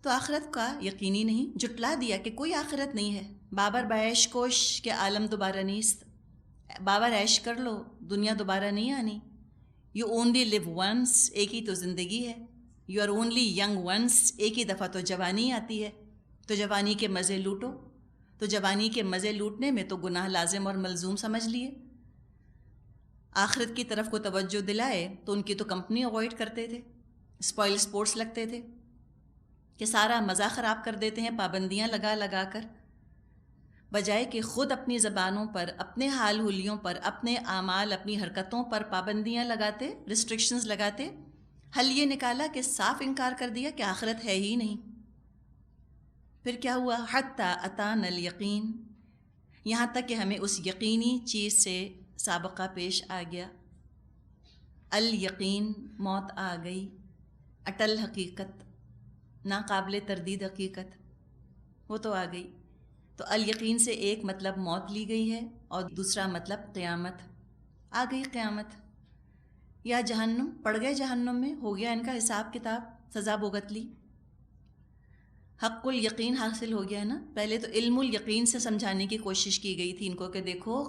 تو آخرت کا یقینی نہیں، جٹلا دیا کہ کوئی آخرت نہیں ہے. بابر بعیش کوش کہ عالم دوبارہ نیست. بابر عیش کر لو، دنیا دوبارہ نہیں آنی. یو اونلی لیو ونس، ایک ہی تو زندگی ہے. You are only young once, ایک ہی دفعہ تو جوانی آتی ہے. تو جوانی کے مزے لوٹو. تو جوانی کے مزے لوٹنے میں تو گناہ لازم اور ملزوم سمجھ لیے. آخرت کی طرف کو توجہ دلائے تو ان کی تو کمپنی اوائڈ کرتے تھے، اسپوائل سپورٹس لگتے تھے کہ سارا مزہ خراب کر دیتے ہیں پابندیاں لگا لگا کر، بجائے کہ خود اپنی زبانوں پر، اپنے حال حلیوں پر، اپنے اعمال، اپنی حرکتوں پر پابندیاں لگاتے، ریسٹرکشنز لگاتے. حل یہ نکالا کہ صاف انکار کر دیا کہ آخرت ہے ہی نہیں. پھر کیا ہوا؟ حتی اتانا الیقین، یہاں تک کہ ہمیں اس یقینی چیز سے سابقہ پیش آ گیا. الیقین، موت آ گئی. اٹل حقیقت، ناقابل تردید حقیقت، وہ تو آ گئی. تو الیقین سے ایک مطلب موت لی گئی ہے اور دوسرا مطلب قیامت. آ گئی قیامت. یا جہنم، پڑ گئے جہنم میں، ہو گیا ان کا حساب کتاب، سزا بھگت لی. حق الیقین حاصل ہو گیا ہے نا. پہلے تو علم الیقین سے سمجھانے کی کوشش کی گئی تھی ان کو کہ دیکھو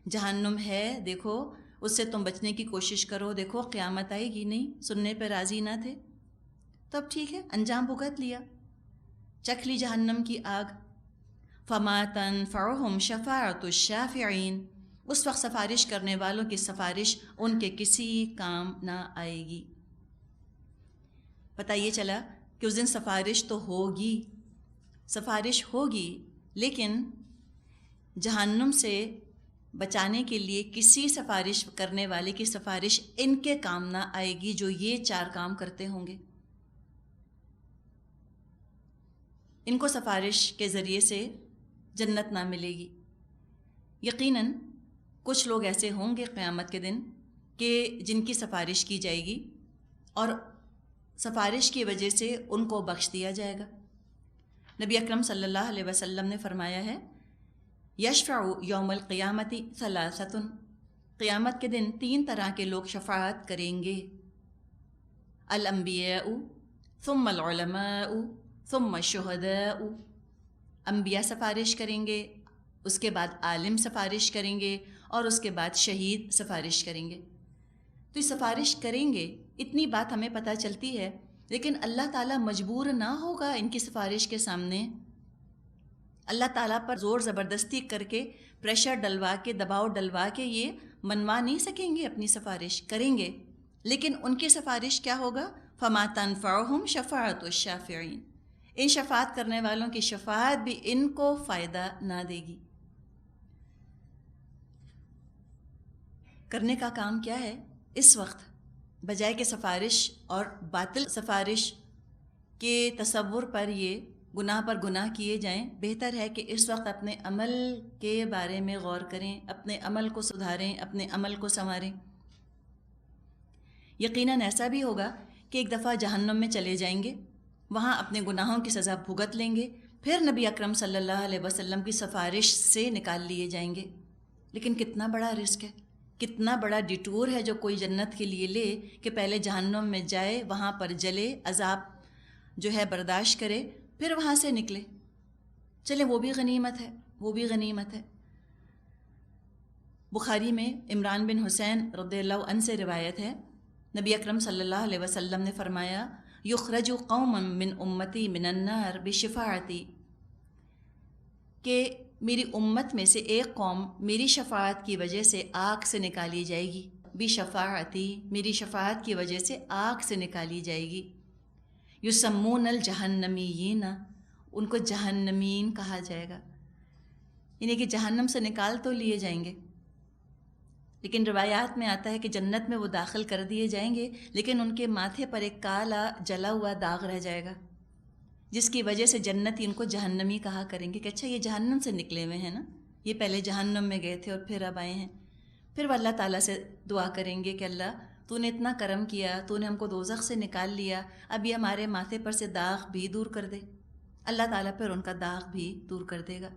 جہنم ہے، دیکھو اس سے تم بچنے کی کوشش کرو، دیکھو قیامت آئے گی. نہیں سننے پہ راضی نہ تھے. تب ٹھیک ہے، انجام بھگت لیا، چکھ لی جہنم کی آگ. فما تنفعهم شفاعۃ الشافعین، اس وقت سفارش کرنے والوں کی سفارش ان کے کسی کام نہ آئے گی. پتہ یہ چلا کہ اس دن سفارش تو ہوگی، سفارش ہوگی، لیکن جہنم سے بچانے کے لیے کسی سفارش کرنے والے کی سفارش ان کے کام نہ آئے گی جو یہ 4 کام کرتے ہوں گے. ان کو سفارش کے ذریعے سے جنت نہ ملے گی. یقیناً کچھ لوگ ایسے ہوں گے قیامت کے دن کہ جن کی سفارش کی جائے گی اور سفارش کی وجہ سے ان کو بخش دیا جائے گا. نبی اکرم صلی اللہ علیہ وسلم نے فرمایا ہے یشفع یوم القیامت ثلاثۃ، قیامت کے دن 3 طرح کے لوگ شفاعت کریں گے. الانبیاء ثم العلماء ثم الشہداء. انبیاء سفارش کریں گے، اس کے بعد عالم سفارش کریں گے، اور اس کے بعد شہید سفارش کریں گے. تو یہ سفارش کریں گے، اتنی بات ہمیں پتہ چلتی ہے، لیکن اللہ تعالیٰ مجبور نہ ہوگا ان کی سفارش کے سامنے. اللہ تعالیٰ پر زور زبردستی کر کے، پریشر ڈلوا کے، دباؤ ڈلوا کے یہ منوا نہیں سکیں گے. اپنی سفارش کریں گے، لیکن ان کی سفارش کیا ہوگا؟ فما تنفعهم شفاعۃ الشافعین، ان شفاعت کرنے والوں کی شفاعت بھی ان کو فائدہ نہ دے گی. کرنے کا کام کیا ہے اس وقت؟ بجائے کہ سفارش اور باطل سفارش کے تصور پر یہ گناہ پر گناہ کیے جائیں، بہتر ہے کہ اس وقت اپنے عمل کے بارے میں غور کریں، اپنے عمل کو سدھاریں، اپنے عمل کو سنواریں. یقیناً ایسا بھی ہوگا کہ ایک دفعہ جہنم میں چلے جائیں گے، وہاں اپنے گناہوں کی سزا بھگت لیں گے، پھر نبی اکرم صلی اللہ علیہ وسلم کی سفارش سے نکال لیے جائیں گے. لیکن کتنا بڑا رسک ہے، کتنا بڑا ڈیٹور ہے جو کوئی جنت کے لیے لے کہ پہلے جہنم میں جائے، وہاں پر جلے، عذاب جو ہے برداشت کرے، پھر وہاں سے نکلے. چلیں وہ بھی غنیمت ہے، وہ بھی غنیمت ہے. بخاری میں عمران بن حسین رضی اللہ عنہ سے روایت ہے، نبی اکرم صلی اللہ علیہ وسلم نے فرمایا یخرج قوم من امتی من النار بشفاعتی، کہ میری امت میں سے ایک قوم میری شفاعت کی وجہ سے آگ سے نکالی جائے گی. بشفاعتی، میری شفاعت کی وجہ سے آگ سے نکالی جائے گی. یسمون الجہنمیین، ان کو جہنمین کہا جائے گا، یعنی کہ جہنم سے نکال تو لیے جائیں گے، لیکن روایات میں آتا ہے کہ جنت میں وہ داخل کر دیے جائیں گے، لیکن ان کے ماتھے پر ایک کالا جلا ہوا داغ رہ جائے گا، جس کی وجہ سے جنتی ان کو جہنمی کہا کریں گے کہ اچھا یہ جہنم سے نکلے ہوئے ہیں نا، یہ پہلے جہنم میں گئے تھے اور پھر اب آئے ہیں. پھر وہ اللہ تعالیٰ سے دعا کریں گے کہ اللہ تو نے اتنا کرم کیا، تو نے ہم کو دوزخ سے نکال لیا، اب یہ ہمارے ماتھے پر سے داغ بھی دور کر دے. اللہ تعالیٰ پھر ان کا داغ بھی دور کر دے گا.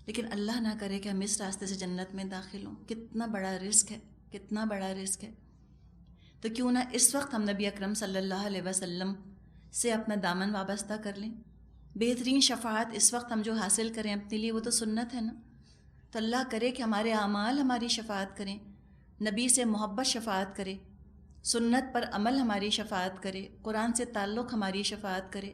لیکن اللہ نہ کرے کہ ہم اس راستے سے جنت میں داخل ہوں. کتنا بڑا رزق ہے، کتنا بڑا رزق ہے. تو کیوں نہ اس وقت ہم نبی اکرم صلی اللہ علیہ وسلم سے اپنا دامن وابستہ کر لیں. بہترین شفاعت اس وقت ہم جو حاصل کریں اپنے لیے وہ تو سنت ہے نا. تو اللہ کرے کہ ہمارے اعمال ہماری شفاعت کریں، نبی سے محبت شفاعت کرے، سنت پر عمل ہماری شفاعت کرے، قرآن سے تعلق ہماری شفاعت کرے،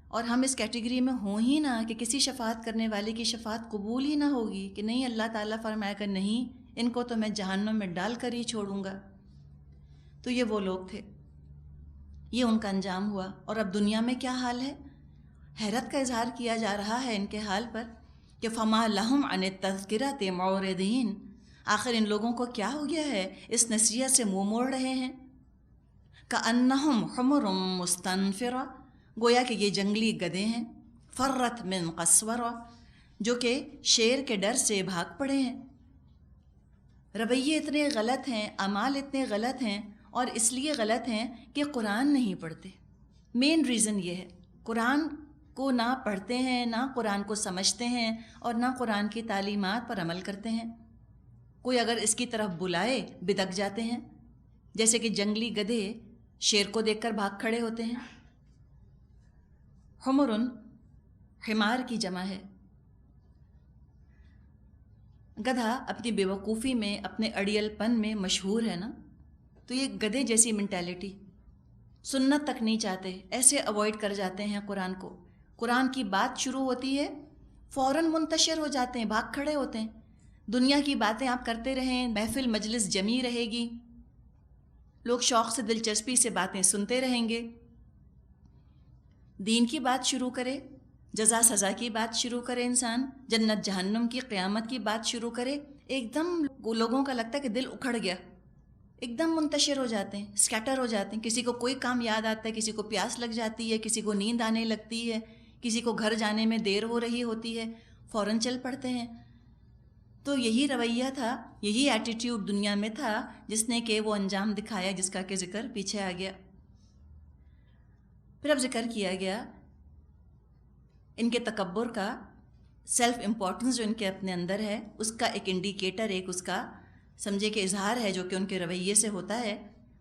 اور ہم اس کیٹیگری میں ہوں ہی نہ کہ کسی شفاعت کرنے والے کی شفاعت قبول ہی نہ ہوگی، کہ نہیں اللہ تعالیٰ فرمائے گا نہیں ان کو تو میں جہنم میں ڈال کر ہی چھوڑوں گا. تو یہ وہ لوگ تھے، یہ ان کا انجام ہوا. اور اب دنیا میں کیا حال ہے؟ حیرت کا اظہار کیا جا رہا ہے ان کے حال پر کہ فما لہم عن التذکرۃ معرضین، آخر ان لوگوں کو کیا ہو گیا ہے، اس نصیحت سے منہ موڑ رہے ہیں. کأنہم حمر مستنفرہ، گویا کہ یہ جنگلی گدھے ہیں، فرت من قسورہ، جو کہ شیر کے ڈر سے بھاگ پڑے ہیں. رویے اتنے غلط ہیں، اعمال اتنے غلط ہیں، اور اس لیے غلط ہیں کہ قرآن نہیں پڑھتے. مین ریزن یہ ہے، قرآن کو نہ پڑھتے ہیں، نہ قرآن کو سمجھتے ہیں، اور نہ قرآن کی تعلیمات پر عمل کرتے ہیں. کوئی اگر اس کی طرف بلائے بدک جاتے ہیں، جیسے کہ جنگلی گدھے شیر کو دیکھ کر بھاگ کھڑے ہوتے ہیں. حمرن حمار کی جمع ہے. گدھا اپنی بیوقوفی میں، اپنے اڑیل پن میں مشہور ہے نا. تو یہ گدھے جیسی منٹیلٹی، سنت تک نہیں چاہتے، ایسے اوائڈ کر جاتے ہیں قرآن کو. قرآن کی بات شروع ہوتی ہے فوراً منتشر ہو جاتے ہیں، بھاگ کھڑے ہوتے ہیں. دنیا کی باتیں آپ کرتے رہیں، محفل مجلس جمی رہے گی، لوگ شوق سے دلچسپی سے باتیں سنتے رہیں گے. دین کی بات شروع کرے، جزا سزا کی بات شروع کرے، انسان جنت جہنم کی قیامت کی بات شروع کرے، ایک دم لوگوں کا لگتا ہے کہ دل اکھڑ گیا، ایک دم منتشر ہو جاتے ہیں، اسکیٹر ہو جاتے ہیں. کسی کو کوئی کام یاد آتا ہے، کسی کو پیاس لگ جاتی ہے، کسی کو نیند آنے لگتی ہے، کسی کو گھر جانے میں دیر ہو رہی ہوتی ہے، فوراً چل پڑتے ہیں. تو یہی رویہ تھا، یہی ایٹیٹیوڈ دنیا میں تھا جس نے کہ وہ انجام دکھایا جس کا کہ ذکر پیچھے آ گیا. پھر اب ذکر کیا گیا ان کے تکبر کا، سیلف امپورٹنس جو ان کے اپنے اندر ہے، اس کا ایک انڈیکیٹر، ایک اس کا سمجھے کہ اظہار ہے جو کہ ان کے رویے سے ہوتا ہے.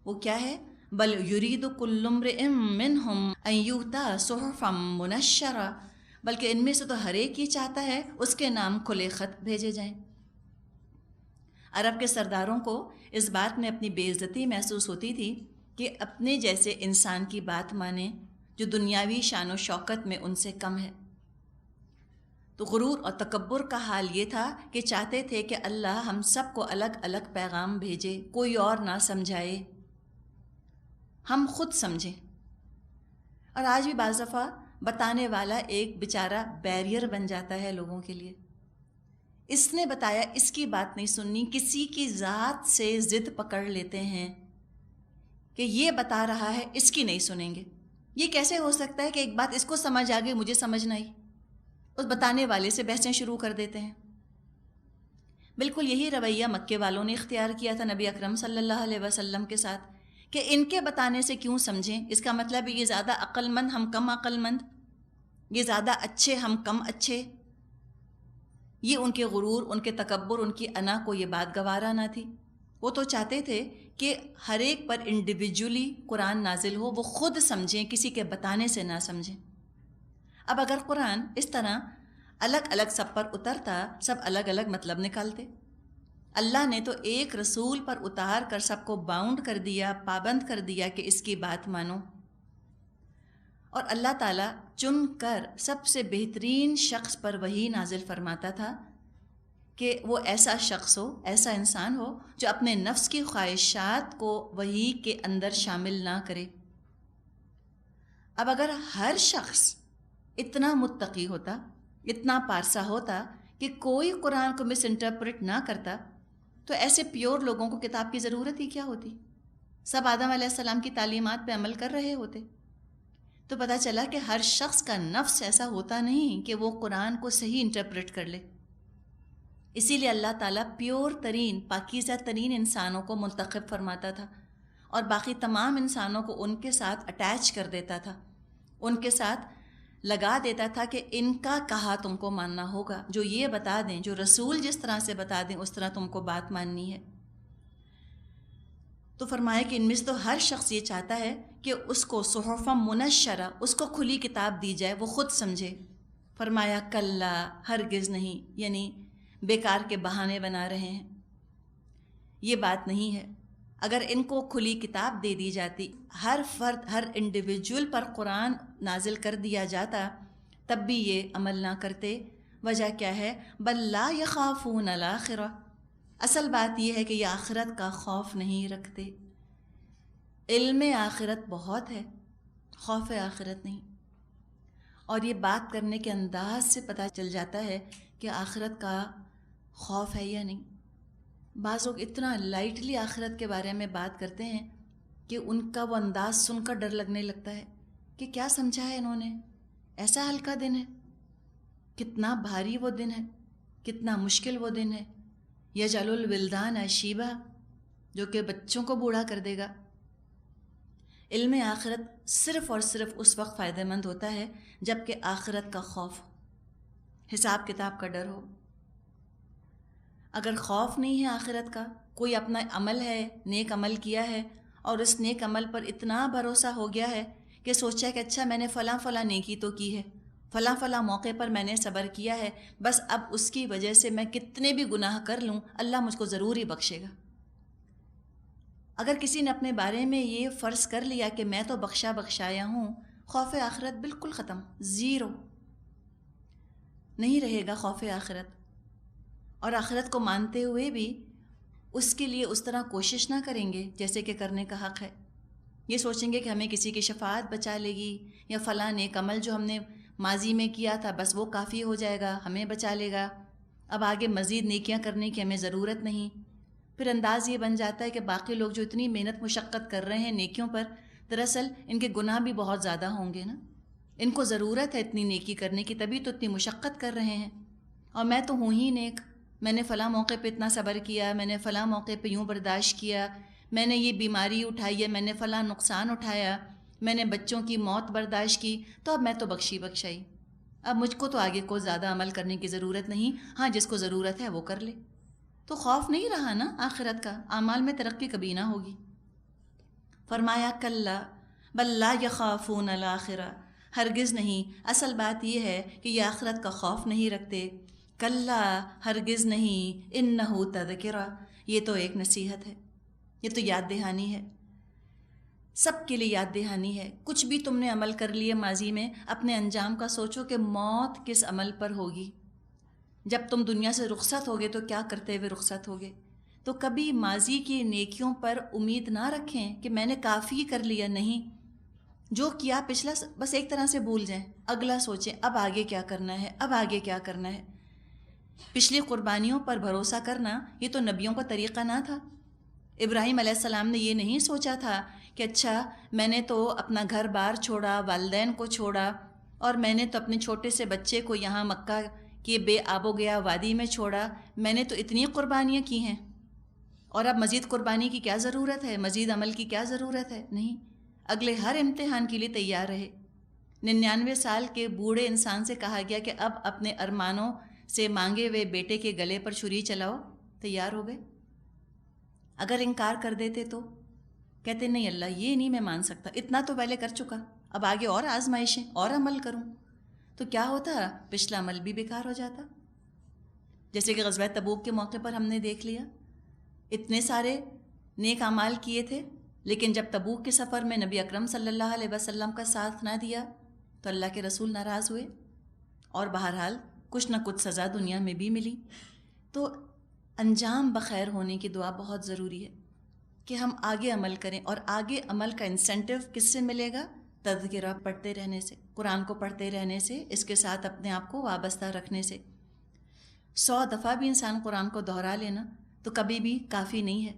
وہ کیا ہے؟ بل یرید کل امرئ منہم ان یؤتی صحفا منشرہ، بلکہ ان میں سے تو ہر ایک ہی چاہتا ہے اس کے نام کھلے خط بھیجے جائیں. عرب کے سرداروں کو اس بات میں اپنی بے عزتی محسوس ہوتی تھی کہ اپنے جیسے انسان کی بات مانیں جو دنیاوی شان و شوکت میں ان سے کم ہے. تو غرور اور تکبر کا حال یہ تھا کہ چاہتے تھے کہ اللہ ہم سب کو الگ الگ پیغام بھیجے، کوئی اور نہ سمجھائے، ہم خود سمجھیں. اور آج بھی بعض دفعہ بتانے والا ایک بیچارہ بیریئر بن جاتا ہے لوگوں کے لیے. اس نے بتایا، اس کی بات نہیں سننی، کسی کی ذات سے ضد پکڑ لیتے ہیں کہ یہ بتا رہا ہے اس کی نہیں سنیں گے. یہ کیسے ہو سکتا ہے کہ ایک بات اس کو سمجھ آ گئی مجھے سمجھ نہ آئی، اس بتانے والے سے بحثیں شروع کر دیتے ہیں. بالکل یہی رویہ مکے والوں نے اختیار کیا تھا نبی اکرم صلی اللہ علیہ وسلم کے ساتھ کہ ان کے بتانے سے کیوں سمجھیں، اس کا مطلب یہ زیادہ عقل مند ہم کم عقل مند، یہ زیادہ اچھے ہم کم اچھے. یہ ان کے غرور، ان کے تکبر، ان کی انا کو یہ بات گوارا نہ تھی. وہ تو چاہتے تھے کہ ہر ایک پر انڈیویجولی قرآن نازل ہو، وہ خود سمجھیں، کسی کے بتانے سے نہ سمجھیں. اب اگر قرآن اس طرح الگ الگ سب پر اترتا، سب الگ الگ مطلب نکالتے. اللہ نے تو ایک رسول پر اتار کر سب کو باؤنڈ کر دیا، پابند کر دیا کہ اس کی بات مانو. اور اللہ تعالیٰ چن کر سب سے بہترین شخص پر وحی نازل فرماتا تھا کہ وہ ایسا شخص ہو، ایسا انسان ہو جو اپنے نفس کی خواہشات کو وحی کے اندر شامل نہ کرے. اب اگر ہر شخص اتنا متقی ہوتا، اتنا پارسا ہوتا کہ کوئی قرآن کو مس انٹرپریٹ نہ کرتا، تو ایسے پیور لوگوں کو کتاب کی ضرورت ہی کیا ہوتی؟ سب آدم علیہ السلام کی تعلیمات پہ عمل کر رہے ہوتے. تو پتہ چلا کہ ہر شخص کا نفس ایسا ہوتا نہیں کہ وہ قرآن کو صحیح انٹرپریٹ کر لے. اسی لیے اللہ تعالیٰ پیور ترین، پاکیزہ ترین انسانوں کو منتخب فرماتا تھا اور باقی تمام انسانوں کو ان کے ساتھ اٹیچ کر دیتا تھا، ان کے ساتھ لگا دیتا تھا کہ ان کا کہا تم کو ماننا ہوگا، جو یہ بتا دیں، جو رسول جس طرح سے بتا دیں اس طرح تم کو بات ماننی ہے. تو فرمایا کہ ان میں سے تو ہر شخص یہ چاہتا ہے کہ اس کو صحف منشرہ، اس کو کھلی کتاب دی جائے، وہ خود سمجھے۔ فرمایا کلا، ہرگز نہیں، یعنی بیکار کے بہانے بنا رہے ہیں، یہ بات نہیں ہے۔ اگر ان کو کھلی کتاب دے دی جاتی، ہر فرد، ہر انڈیویجول پر قرآن نازل کر دیا جاتا، تب بھی یہ عمل نہ کرتے۔ وجہ کیا ہے؟ بل لا یخافون الآخرہ، اصل بات یہ ہے کہ یہ آخرت کا خوف نہیں رکھتے۔ علم آخرت بہت ہے، خوف آخرت نہیں۔ اور یہ بات کرنے کے انداز سے پتہ چل جاتا ہے کہ آخرت کا خوف ہے یا نہیں۔ بعض لوگ اتنا لائٹلی آخرت کے بارے میں بات کرتے ہیں کہ ان کا وہ انداز سن کر ڈر لگنے لگتا ہے کہ کیا سمجھا ہے انہوں نے، ایسا ہلکا دن ہے، کتنا بھاری وہ دن ہے، کتنا مشکل وہ دن ہے۔ یجعل الولدان شیبا، جو کہ بچوں کو بوڑھا کر دے گا۔ علم آخرت صرف اور صرف اس وقت فائدہ مند ہوتا ہے جب کہ آخرت کا خوف ہو، حساب کتاب کا ڈر ہو۔ اگر خوف نہیں ہے آخرت کا، کوئی اپنا عمل ہے، نیک عمل کیا ہے، اور اس نیک عمل پر اتنا بھروسہ ہو گیا ہے کہ سوچا کہ اچھا میں نے فلاں فلاں نیکی تو کی ہے، فلاں فلاں موقع پر میں نے صبر کیا ہے، بس اب اس کی وجہ سے میں کتنے بھی گناہ کر لوں اللہ مجھ کو ضرور ہی بخشے گا۔ اگر کسی نے اپنے بارے میں یہ فرض کر لیا کہ میں تو بخشا بخشایا ہوں، خوف آخرت بالکل ختم، زیرو، نہیں رہے گا خوف آخرت۔ اور آخرت کو مانتے ہوئے بھی اس کے لیے اس طرح کوشش نہ کریں گے جیسے کہ کرنے کا حق ہے۔ یہ سوچیں گے کہ ہمیں کسی کی شفاعت بچا لے گی، یا فلاں نیک عمل جو ہم نے ماضی میں کیا تھا بس وہ کافی ہو جائے گا، ہمیں بچا لے گا، اب آگے مزید نیکیاں کرنے کی ہمیں ضرورت نہیں۔ پھر انداز یہ بن جاتا ہے کہ باقی لوگ جو اتنی محنت مشقت کر رہے ہیں نیکیوں پر، دراصل ان کے گناہ بھی بہت زیادہ ہوں گے نا، ان کو ضرورت ہے اتنی نیکی کرنے کی، تبھی تو اتنی مشقت کر رہے ہیں، اور میں تو ہوں ہی نیک، میں نے فلاں موقع پہ اتنا صبر کیا، میں نے فلاں موقع پہ یوں برداشت کیا، میں نے یہ بیماری اٹھائی ہے، میں نے فلاں نقصان اٹھایا، میں نے بچوں کی موت برداشت کی، تو اب میں تو بخشی بخشائی، اب مجھ کو تو آگے کو زیادہ عمل کرنے کی ضرورت نہیں، ہاں جس کو ضرورت ہے وہ کر لے۔ تو خوف نہیں رہا نا آخرت کا، اعمال میں ترقی کبھی نہ ہوگی۔ فرمایا کلا بل لا یخافون الآخرہ، ہرگز نہیں، اصل بات یہ ہے کہ یہ آخرت کا خوف نہیں رکھتے۔ کلا، ہرگز نہیں، انہ تذکرہ، یہ تو ایک نصیحت ہے، یہ تو یاد دہانی ہے، سب کے لیے یاد دہانی ہے۔ کچھ بھی تم نے عمل کر لیے ماضی میں، اپنے انجام کا سوچو کہ موت کس عمل پر ہوگی، جب تم دنیا سے رخصت ہوگے تو کیا کرتے ہوئے رخصت ہوگے۔ تو کبھی ماضی کی نیکیوں پر امید نہ رکھیں کہ میں نے کافی کر لیا، نہیں، جو کیا پچھلا بس ایک طرح سے بھول جائیں، اگلا سوچیں اب آگے کیا کرنا ہے، اب آگے کیا کرنا ہے۔ پچھلی قربانیوں پر بھروسہ کرنا یہ تو نبیوں کا طریقہ نہ تھا۔ ابراہیم علیہ السلام نے یہ نہیں سوچا تھا کہ اچھا میں نے تو اپنا گھر بار چھوڑا، والدین کو چھوڑا، اور میں نے تو اپنے چھوٹے سے بچے کو یہاں مکہ کے بے آب و گیا وادی میں چھوڑا، میں نے تو اتنی قربانیاں کی ہیں، اور اب مزید قربانی کی کیا ضرورت ہے، مزید عمل کی کیا ضرورت ہے۔ نہیں، اگلے ہر امتحان کے لیے تیار رہے۔ 99 سال کے بوڑھے انسان سے کہا گیا کہ اب اپنے ارمانوں سے مانگے ہوئے بیٹے کے گلے پر چھری چلاؤ، تیار ہو گئے۔ اگر انکار کر دیتے تو کہتے نہیں اللہ یہ نہیں میں مان سکتا، اتنا تو پہلے کر چکا، اب آگے اور آزمائشیں اور عمل کروں، تو کیا ہوتا، پچھلا عمل بھی بیکار ہو جاتا۔ جیسے کہ غزوہ تبوک کے موقع پر ہم نے دیکھ لیا، اتنے سارے نیک اعمال کیے تھے، لیکن جب تبوک کے سفر میں نبی اکرم صلی اللہ علیہ وسلم کا ساتھ نہ دیا تو اللہ کے رسول ناراض ہوئے، اور بہرحال کچھ نہ کچھ سزا دنیا میں بھی ملی۔ تو انجام بخیر ہونے کی دعا بہت ضروری ہے کہ ہم آگے عمل کریں، اور آگے عمل کا انسینٹیو کس سے ملے گا؟ تذکرہ پڑھتے رہنے سے، قرآن کو پڑھتے رہنے سے، اس کے ساتھ اپنے آپ کو وابستہ رکھنے سے۔ 100 دفعہ بھی انسان قرآن کو دہرا لینا تو کبھی بھی کافی نہیں ہے۔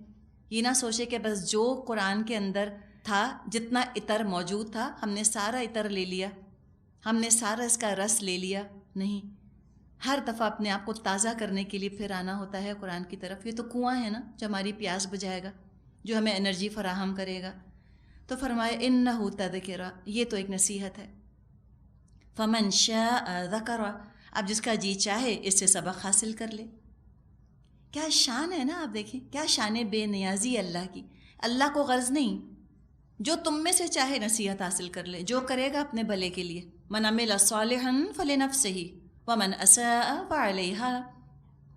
یہ نہ سوچے کہ بس جو قرآن کے اندر تھا، جتنا عطر موجود تھا ہم نے سارا عطر لے لیا، ہم نے سارا اس کا رس لے لیا، نہیں، ہر دفعہ اپنے آپ کو تازہ کرنے کے لیے پھر آنا ہوتا ہے قرآن کی طرف۔ یہ تو کنواں ہے نا جو ہماری پیاس بجھائے گا، جو ہمیں انرجی فراہم کرے گا۔ تو فرمایا انہ تذکرہ، یہ تو ایک نصیحت ہے۔ فمن شاء ذکر، اب جس کا جی چاہے اس سے سبق حاصل کر لے۔ کیا شان ہے نا، آپ دیکھیں کیا شان بے نیازی اللہ کی۔ اللہ کو غرض نہیں جو تم میں سے چاہے نصیحت حاصل کر لے، جو کرے گا اپنے بھلے کے لیے. من عمل صالحا فلنفسہ ومن اساء فعلیہا.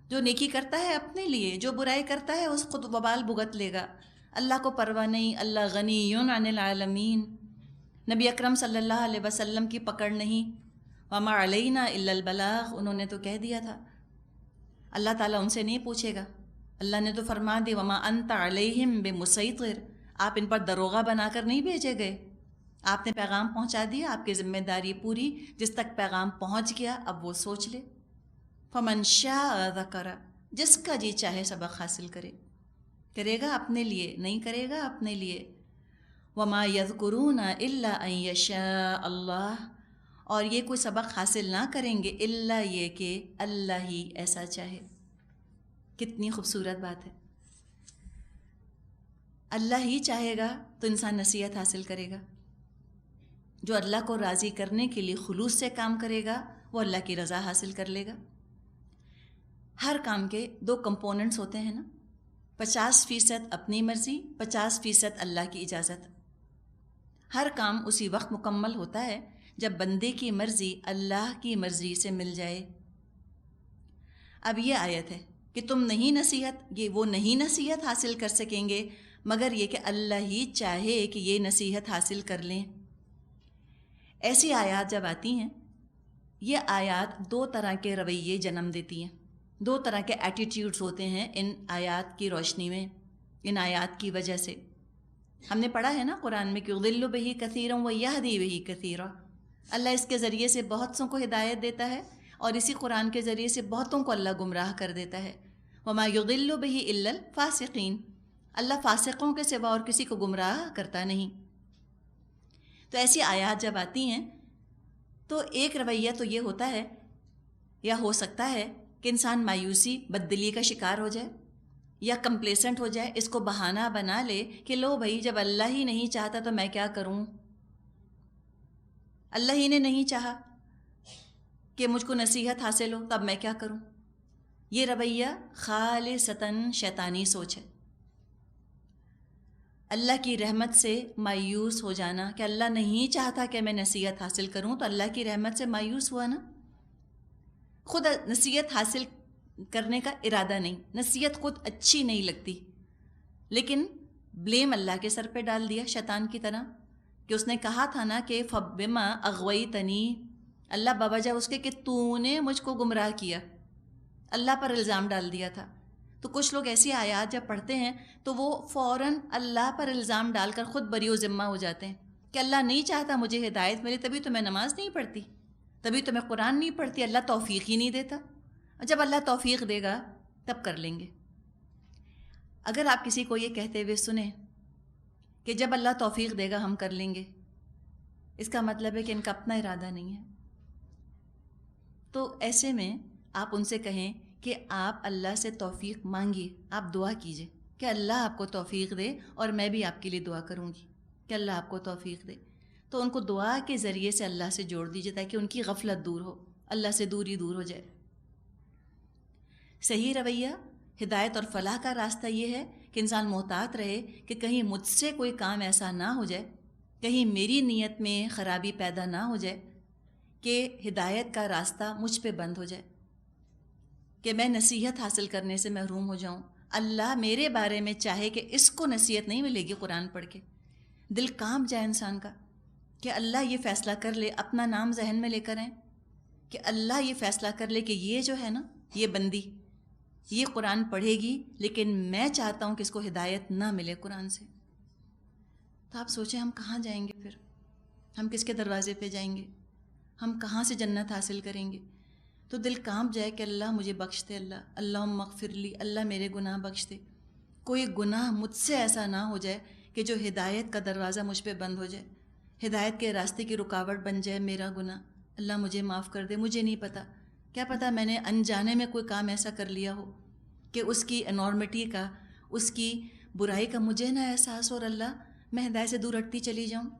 جو نیکی کرتا ہے اپنے لیے، جو برائی کرتا ہے اس خود وبال بھگت لے گا. اللہ کو پرواہ نہیں، اللہ غنی عن العالمین. نبی اکرم صلی اللہ علیہ وسلم کی پکڑ نہیں. وما علینا الا البلاغ، انہوں نے تو کہہ دیا تھا. اللہ تعالیٰ ان سے نہیں پوچھے گا. اللہ نے تو فرما دی وما انت علیہم بمسیطر، آپ ان پر دروغہ بنا کر نہیں بھیجے گئے. آپ نے پیغام پہنچا دیا، آپ کی ذمہ داری پوری. جس تک پیغام پہنچ گیا اب وہ سوچ لے. فمن شاء ذکر، جس کا جی چاہے سبق حاصل کرے. کرے گا اپنے لیے، نہیں کرے گا اپنے لیے. وما یذکرون الا ان یشاء اللہ، اور یہ کوئی سبق حاصل نہ کریں گے الا یہ کہ اللہ ہی ایسا چاہے. کتنی خوبصورت بات ہے. اللہ ہی چاہے گا تو انسان نصیحت حاصل کرے گا. جو اللہ کو راضی کرنے کے لیے خلوص سے کام کرے گا وہ اللہ کی رضا حاصل کر لے گا. ہر کام کے 2 کمپوننٹس ہوتے ہیں نا، 50% اپنی مرضی، 50% اللہ کی اجازت. ہر کام اسی وقت مکمل ہوتا ہے جب بندے کی مرضی اللہ کی مرضی سے مل جائے. اب یہ آیت ہے کہ تم نہیں نصیحت، یہ وہ نہیں نصیحت حاصل کر سکیں گے مگر یہ کہ اللہ ہی چاہے کہ یہ نصیحت حاصل کر لیں. ایسی آیات جب آتی ہیں، یہ آیات 2 طرح کے رویے جنم دیتی ہیں. 2 طرح کے ایٹیٹیوڈز ہوتے ہیں ان آیات کی روشنی میں، ان آیات کی وجہ سے. ہم نے پڑھا ہے نا قرآن میں کہ یضل بہ کثیرا ویہدی بہ کثیرا. اللہ اس کے ذریعے سے بہت سوں کو ہدایت دیتا ہے اور اسی قرآن کے ذریعے سے بہتوں کو اللہ گمراہ کر دیتا ہے. وما یضل بہ الا الفاسقین، اللہ فاسقوں کے سوا اور کسی کو گمراہ کرتا نہیں. تو ایسی آیات جب آتی ہیں تو ایک رویہ تو یہ ہوتا ہے یا ہو سکتا ہے کہ انسان مایوسی، بددلی کا شکار ہو جائے یا کمپلیسنٹ ہو جائے، اس کو بہانہ بنا لے کہ لو بھائی جب اللہ ہی نہیں چاہتا تو میں کیا کروں، اللہ ہی نے نہیں چاہا کہ مجھ کو نصیحت حاصل ہو تب میں کیا کروں. یہ رویہ خالصتاً شیطانی سوچ ہے. اللہ کی رحمت سے مایوس ہو جانا کہ اللہ نہیں چاہتا کہ میں نصیحت حاصل کروں تو اللہ کی رحمت سے مایوس ہوا نا. خود نصیحت حاصل کرنے کا ارادہ نہیں، نصیحت خود اچھی نہیں لگتی، لیکن بلیم اللہ کے سر پہ ڈال دیا شیطان کی طرح کہ اس نے کہا تھا نا کہ فبما اغویتنی، اللہ بوجہ اس کے کہ تو نے مجھ کو گمراہ کیا، اللہ پر الزام ڈال دیا تھا. تو کچھ لوگ ایسی آیات جب پڑھتے ہیں تو وہ فوراً اللہ پر الزام ڈال کر خود بری و ذمہ ہو جاتے ہیں کہ اللہ نہیں چاہتا مجھے ہدایت ملے، تبھی تو میں نماز نہیں پڑھتی، تبھی تو میں قرآن نہیں پڑھتی، اللہ توفیق ہی نہیں دیتا. جب اللہ توفیق دے گا تب کر لیں گے. اگر آپ کسی کو یہ کہتے ہوئے سنیں کہ جب اللہ توفیق دے گا ہم کر لیں گے، اس کا مطلب ہے کہ ان کا اپنا ارادہ نہیں ہے. تو ایسے میں آپ ان سے کہیں کہ آپ اللہ سے توفیق مانگیے، آپ دعا کیجئے کہ اللہ آپ کو توفیق دے، اور میں بھی آپ کے لیے دعا کروں گی کہ اللہ آپ کو توفیق دے. تو ان کو دعا کے ذریعے سے اللہ سے جوڑ دیجیے تاکہ ان کی غفلت دور ہو، اللہ سے دوری دور ہو جائے. صحیح رویہ، ہدایت اور فلاح کا راستہ یہ ہے کہ انسان محتاط رہے کہ کہیں مجھ سے کوئی کام ایسا نہ ہو جائے، کہیں میری نیت میں خرابی پیدا نہ ہو جائے کہ ہدایت کا راستہ مجھ پہ بند ہو جائے، کہ میں نصیحت حاصل کرنے سے محروم ہو جاؤں. اللہ میرے بارے میں چاہے کہ اس کو نصیحت نہیں ملے گی قرآن پڑھ کے، دل کانپ جائے انسان کا کہ اللہ یہ فیصلہ کر لے، اپنا نام ذہن میں لے کر آئیں کہ اللہ یہ فیصلہ کر لے کہ یہ جو ہے نا، یہ بندی یہ قرآن پڑھے گی لیکن میں چاہتا ہوں کہ اس کو ہدایت نہ ملے قرآن سے. تو آپ سوچیں ہم کہاں جائیں گے پھر، ہم کس کے دروازے پہ جائیں گے، ہم کہاں سے جنت حاصل کریں گے. تو دل کانپ جائے کہ اللہ مجھے بخش دے، اللہم اغفر لی، اللہ میرے گناہ بخش دے. کوئی گناہ مجھ سے ایسا نہ ہو جائے کہ جو ہدایت کا دروازہ مجھ پہ بند ہو جائے، ہدایت کے راستے کی رکاوٹ بن جائے میرا گناہ. اللہ مجھے معاف کر دے، مجھے نہیں پتہ، کیا پتہ میں نے انجانے میں کوئی کام ایسا کر لیا ہو کہ اس کی انارمٹی کا، اس کی برائی کا مجھے نہ احساس ہو اور اللہ میں ہدایت سے دور ہٹتی چلی جاؤں.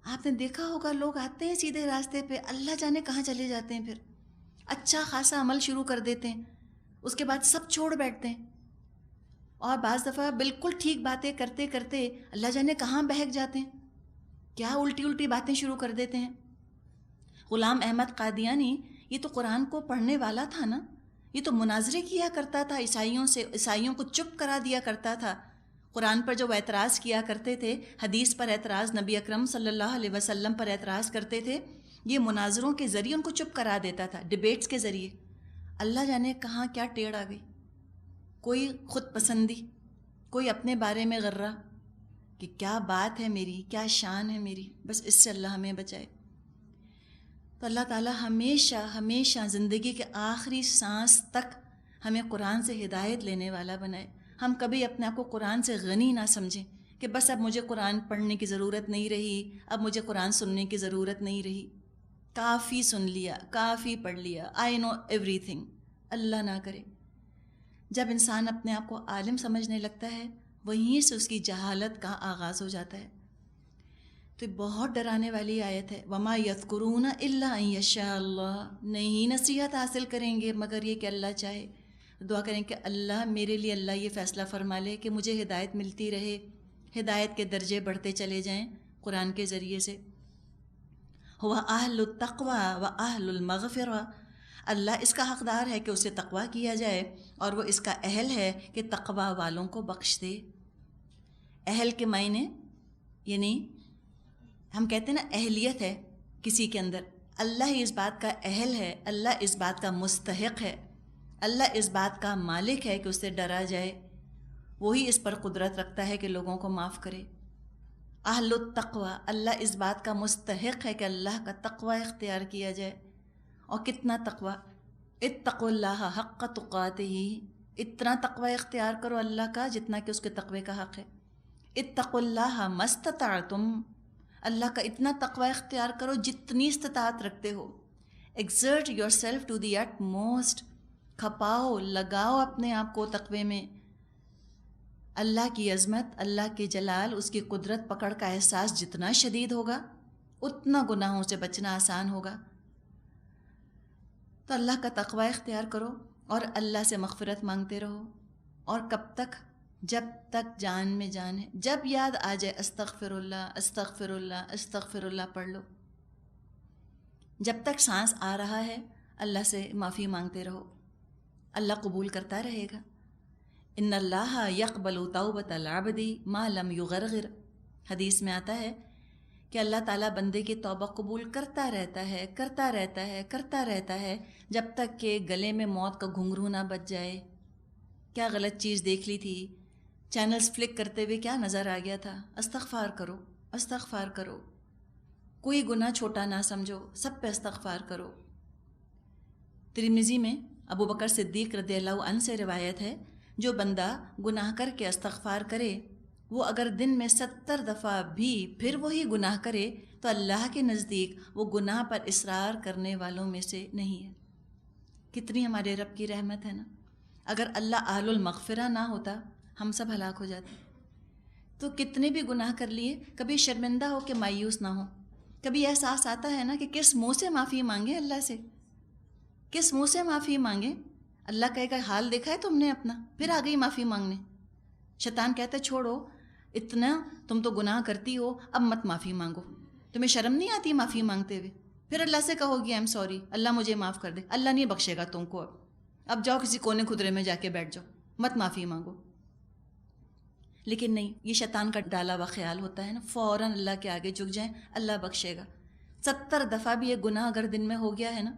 آپ نے دیکھا ہوگا لوگ آتے ہیں سیدھے راستے پہ، اللہ جانے کہاں چلے جاتے ہیں، پھر اچھا خاصا عمل شروع کر دیتے ہیں، اس کے بعد سب چھوڑ بیٹھتے ہیں، اور بعض دفعہ بالکل ٹھیک باتیں کرتے کرتے اللہ جانے کہاں بہک جاتے ہیں. کیا الٹی الٹی باتیں شروع کر دیتے ہیں. غلام احمد قادیانی یہ تو قرآن کو پڑھنے والا تھا نا, یہ تو مناظرے کیا کرتا تھا عیسائیوں سے, عیسائیوں کو چپ کرا دیا کرتا تھا. قرآن پر جو اعتراض کیا کرتے تھے, حدیث پر اعتراض, نبی اکرم صلی اللہ علیہ وسلم پر اعتراض کرتے تھے, یہ مناظروں کے ذریعے ان کو چپ کرا دیتا تھا, ڈیبیٹس کے ذریعے. اللہ جانے کہاں کیا ٹیڑھ آ گئی, کوئی خود پسندی, کوئی اپنے بارے میں غرہ کہ کیا بات ہے میری, کیا شان ہے میری. بس اس سے اللہ ہمیں بچائے. تو اللہ تعالیٰ ہمیشہ ہمیشہ زندگی کے آخری سانس تک ہمیں قرآن سے ہدایت لینے والا بنائے. ہم کبھی اپنے آپ کو قرآن سے غنی نہ سمجھیں کہ بس اب مجھے قرآن پڑھنے کی ضرورت نہیں رہی, اب مجھے قرآن سننے کی ضرورت نہیں رہی, کافی سن لیا, کافی پڑھ لیا, آئی نو ایوری تھنگ. اللہ نہ کرے. جب انسان اپنے آپ کو عالم سمجھنے لگتا ہے وہیں سے اس کی جہالت کا آغاز ہو جاتا ہے. تو بہت ڈرانے والی آیت ہے. وما یذکرون الا ان یشاء اللہ, نہیں نصیحت حاصل کریں گے مگر یہ کہ اللہ چاہے. دعا کریں کہ اللہ میرے لیے اللہ یہ فیصلہ فرما لے کہ مجھے ہدایت ملتی رہے, ہدایت کے درجے بڑھتے چلے جائیں قرآن کے ذریعے سے. ہوا اہل التقوی و اہل المغفرہ, اللہ اس کا حقدار ہے کہ اسے تقویٰ کیا جائے اور وہ اس کا اہل ہے کہ تقویٰ والوں کو بخش دے. اہل کے معنی یعنی ہم کہتے ہیں نا اہلیت ہے کسی کے اندر, اللہ ہی اس بات کا اہل ہے, اللہ اس بات کا مستحق ہے, اللہ اس بات کا مالک ہے کہ اسے ڈرا جائے. وہی اس پر قدرت رکھتا ہے کہ لوگوں کو معاف کرے. اہل التقوی, اللہ اس بات کا مستحق ہے کہ اللہ کا تقوی اختیار کیا جائے. اور کتنا تقوی, اتقوا اللہ حق تقاتہ, اتنا تقوی اختیار کرو اللہ کا جتنا کہ اس کے تقوی کا حق ہے. اتقوا اللہ ما استطعتم, اللہ کا اتنا تقوی اختیار کرو جتنی استطاعت رکھتے ہو. Exert yourself to the utmost, کھپاؤ لگاؤ اپنے آپ کو تقوی میں. اللہ کی عظمت, اللہ کے جلال, اس کی قدرت پکڑ کا احساس جتنا شدید ہوگا اتنا گناہوں سے بچنا آسان ہوگا. تو اللہ کا تقوی اختیار کرو اور اللہ سے مغفرت مانگتے رہو. اور کب تک؟ جب تک جان میں جان ہے. جب یاد آ جائے استغفر اللہ استغفر اللہ استغفر اللہ پڑھ لو. جب تک سانس آ رہا ہے اللہ سے معافی مانگتے رہو, اللہ قبول کرتا رہے گا. ان اللہ یقبل توبۃ العبد ما لم یغرغر, حدیث میں آتا ہے کہ اللہ تعالیٰ بندے کی توبہ قبول کرتا رہتا ہے, کرتا رہتا ہے, کرتا رہتا ہے جب تک کہ گلے میں موت کا گھنگرو نہ بج جائے. کیا غلط چیز دیکھ لی تھی, چینلز فلک کرتے ہوئے کیا نظر آ گیا تھا, استغفار کرو, استغفار کرو. کوئی گناہ چھوٹا نہ سمجھو, سب پہ استغفار کرو. ترمذی میں ابو بکر صدیق رضی اللہ عنہ سے روایت ہے, جو بندہ گناہ کر کے استغفار کرے وہ اگر دن میں 70 دفعہ بھی پھر وہی گناہ کرے تو اللہ کے نزدیک وہ گناہ پر اصرار کرنے والوں میں سے نہیں ہے. کتنی ہمارے رب کی رحمت ہے نا. اگر اللہ اہل المغفرہ نہ ہوتا ہم سب ہلاک ہو جاتے. تو کتنے بھی گناہ کر لیے کبھی شرمندہ ہو کہ مایوس نہ ہو. کبھی احساس آتا ہے نا کہ کس منہ سے معافی مانگے اللہ سے, کس منہ سے معافی مانگے. اللہ کہے گا حال دیکھا ہے تم نے اپنا, پھر آ گئی معافی مانگنے. شیطان کہتا ہے چھوڑو اتنا, تم تو گناہ کرتی ہو, اب مت معافی مانگو. تمہیں شرم نہیں آتی معافی مانگتے ہوئے؟ پھر اللہ سے کہو گی آئی ایم سوری, اللہ مجھے معاف کر دے. اللہ نہیں بخشے گا تم کو. اب جاؤ کسی کونے خدرے میں جا کے بیٹھ جاؤ, مت معافی مانگو. لیکن نہیں, یہ شیطان کا ڈالا ہوا خیال ہوتا ہے نا, فوراً اللہ کے آگے جھک جائیں, اللہ بخشے گا. 70 دفعہ بھی یہ گناہ اگر دن میں ہو گیا ہے نا,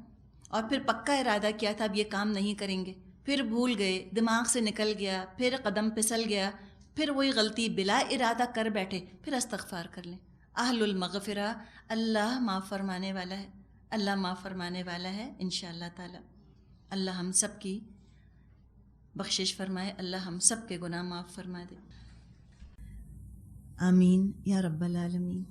اور پھر پکا ارادہ کیا تھا اب یہ کام نہیں کریں گے, پھر بھول گئے, دماغ سے نکل گیا, پھر قدم پھسل گیا, پھر وہی غلطی بلا ارادہ کر بیٹھے, پھر استغفار کر لیں. اہل المغفرہ, اللہ معاف فرمانے والا ہے, اللہ معاف فرمانے والا ہے انشاءاللہ تعالی. اللہ ہم سب کی بخشش فرمائے, اللہ ہم سب کے گناہ معاف فرما دے. آمین یا رب العالمین.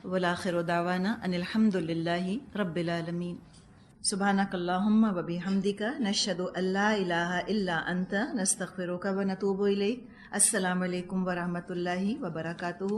والآخر دعوانا ان الحمد للہ رب العالمین. سبحانک اللہم و بحمدک نشہد ان لا الہ الا انت نستغفرک و نتوب الیک. السلام علیکم ورحمۃ اللہ وبرکاتہ.